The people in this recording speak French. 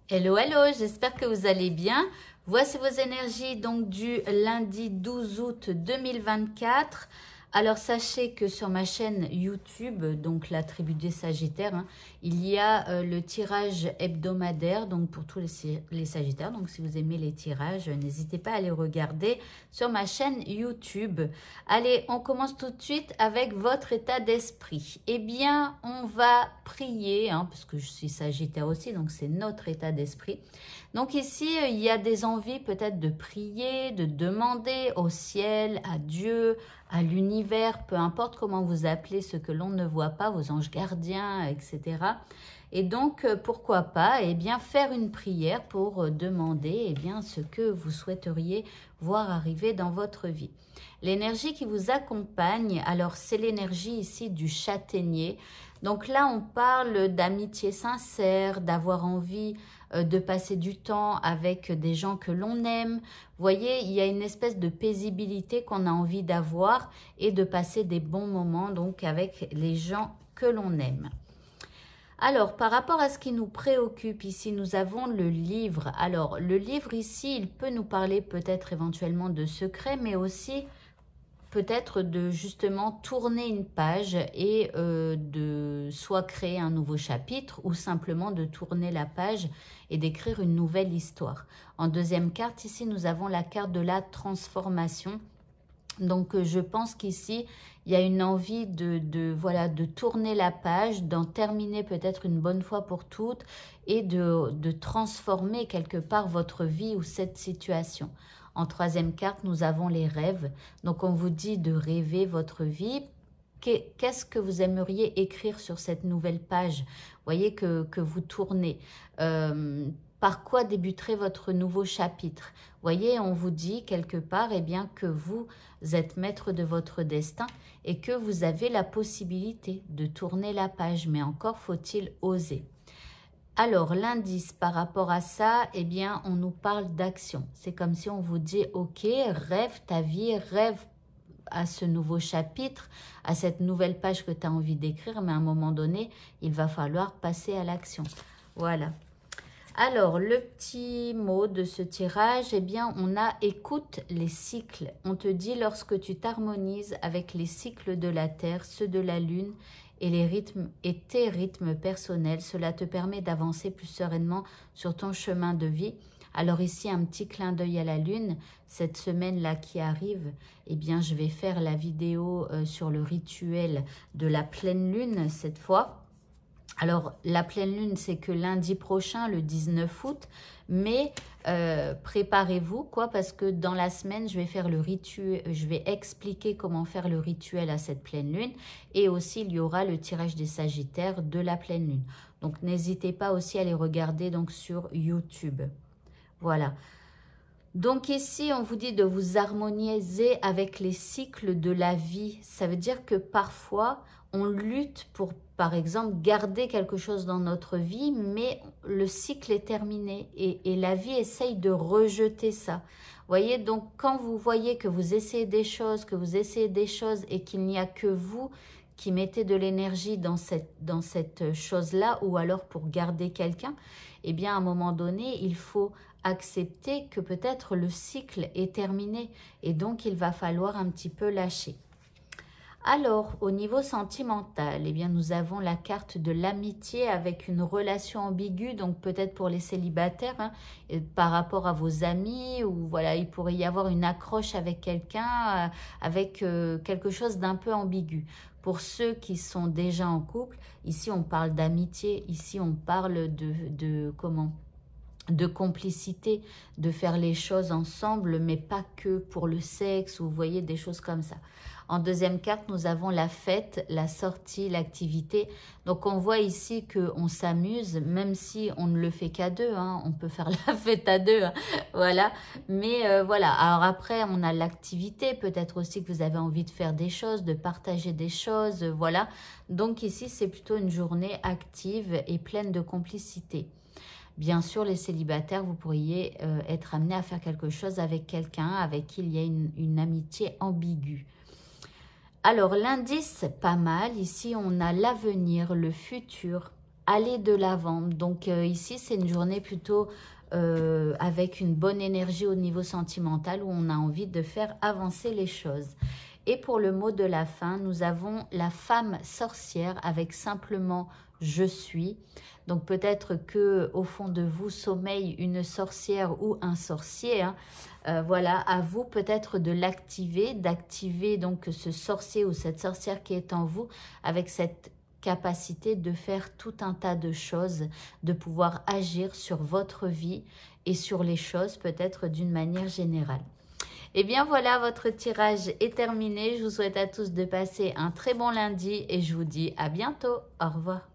Hello, hello, j'espère que vous allez bien. Voici vos énergies donc du lundi 12 août 2024. Alors sachez que sur ma chaîne YouTube, donc la tribu des Sagittaires, il y a le tirage hebdomadaire donc pour tous les Sagittaires. Donc si vous aimez les tirages, n'hésitez pas à les regarder sur ma chaîne YouTube. Allez, on commence tout de suite avec votre état d'esprit. Eh bien, on va prier, parce que je suis Sagittaire aussi, donc c'est notre état d'esprit. Donc ici, il y a des envies peut-être de prier, de demander au ciel, à Dieu, à l'univers, peu importe comment vous appelez ce que l'on ne voit pas, vos anges gardiens, etc. Et donc, pourquoi pas, eh bien, faire une prière pour demander, eh bien, ce que vous souhaiteriez voir arriver dans votre vie. L'énergie qui vous accompagne, alors c'est l'énergie ici du châtaignier. Donc là, on parle d'amitié sincère, d'avoir envie de passer du temps avec des gens que l'on aime. Vous voyez, il y a une espèce de paisibilité qu'on a envie d'avoir et de passer des bons moments donc avec les gens que l'on aime. Alors, par rapport à ce qui nous préoccupe ici, nous avons le livre. Alors, le livre ici, il peut nous parler peut-être éventuellement de secrets, mais aussi peut-être de justement tourner une page et de soit créer un nouveau chapitre ou simplement de tourner la page et d'écrire une nouvelle histoire. En deuxième carte, ici, nous avons la carte de la transformation. Donc, je pense qu'ici, il y a une envie de tourner la page, d'en terminer peut-être une bonne fois pour toutes et de transformer quelque part votre vie ou cette situation. En troisième carte, nous avons les rêves. Donc, on vous dit de rêver votre vie. Qu'est-ce que vous aimeriez écrire sur cette nouvelle page? Vous voyez que vous tournez. Par quoi débuterait votre nouveau chapitre? Vous voyez, on vous dit quelque part eh bien, que vous êtes maître de votre destin et que vous avez la possibilité de tourner la page. Mais encore faut-il oser. Alors, l'indice par rapport à ça, eh bien, on nous parle d'action. C'est comme si on vous dit, ok, rêve ta vie, rêve à ce nouveau chapitre, à cette nouvelle page que tu as envie d'écrire, mais à un moment donné, il va falloir passer à l'action. Voilà. Alors, le petit mot de ce tirage, eh bien, on a « écoute les cycles ». On te dit, lorsque tu t'harmonises avec les cycles de la Terre, ceux de la Lune, et tes rythmes personnels, cela te permet d'avancer plus sereinement sur ton chemin de vie. Alors ici, un petit clin d'œil à la Lune. Cette semaine-là qui arrive, eh bien, je vais faire la vidéo sur le rituel de la pleine Lune cette fois. Alors, la pleine Lune, c'est que lundi prochain, le 19 août, mais préparez-vous, quoi, parce que dans la semaine, je vais faire le rituel, je vais expliquer comment faire le rituel à cette pleine Lune, et aussi, il y aura le tirage des Sagittaires de la pleine Lune. Donc, n'hésitez pas aussi à les regarder donc, sur YouTube. Voilà. Donc ici, on vous dit de vous harmoniser avec les cycles de la vie. Ça veut dire que parfois, on lutte pour, par exemple, garder quelque chose dans notre vie, mais le cycle est terminé et la vie essaye de rejeter ça. Vous voyez, donc quand vous voyez que vous essayez des choses, et qu'il n'y a que vous qui mettez de l'énergie dans cette chose-là, ou alors pour garder quelqu'un, eh bien, à un moment donné, il faut accepter que peut-être le cycle est terminé et donc il va falloir un petit peu lâcher. Alors, au niveau sentimental, eh bien, nous avons la carte de l'amitié avec une relation ambiguë, donc peut-être pour les célibataires, par rapport à vos amis, ou voilà, il pourrait y avoir une accroche avec quelqu'un, avec quelque chose d'un peu ambigu. Pour ceux qui sont déjà en couple, ici on parle d'amitié, ici on parle de complicité, de faire les choses ensemble, mais pas que pour le sexe, ou vous voyez, des choses comme ça. En deuxième carte, nous avons la fête, la sortie, l'activité. Donc, on voit ici qu'on s'amuse, même si on ne le fait qu'à deux. On peut faire la fête à deux, voilà. Mais voilà, alors après, on a l'activité. Peut-être aussi que vous avez envie de faire des choses, de partager des choses, voilà. Donc, ici, c'est plutôt une journée active et pleine de complicité. Bien sûr, les célibataires, vous pourriez être amenés à faire quelque chose avec quelqu'un avec qui il y a une amitié ambiguë. Alors, l'indice, pas mal. Ici, on a l'avenir, le futur. aller de l'avant. Donc ici, c'est une journée plutôt avec une bonne énergie au niveau sentimental où on a envie de faire avancer les choses. Et pour le mot de la fin, nous avons la femme sorcière avec simplement « je suis ». Donc peut-être que au fond de vous sommeille une sorcière ou un sorcier. Hein. Voilà, à vous peut-être de l'activer, d'activer donc ce sorcier ou cette sorcière qui est en vous avec cette capacité de faire tout un tas de choses, de pouvoir agir sur votre vie et sur les choses peut-être d'une manière générale. Et bien voilà, votre tirage est terminé. Je vous souhaite à tous de passer un très bon lundi et je vous dis à bientôt. Au revoir.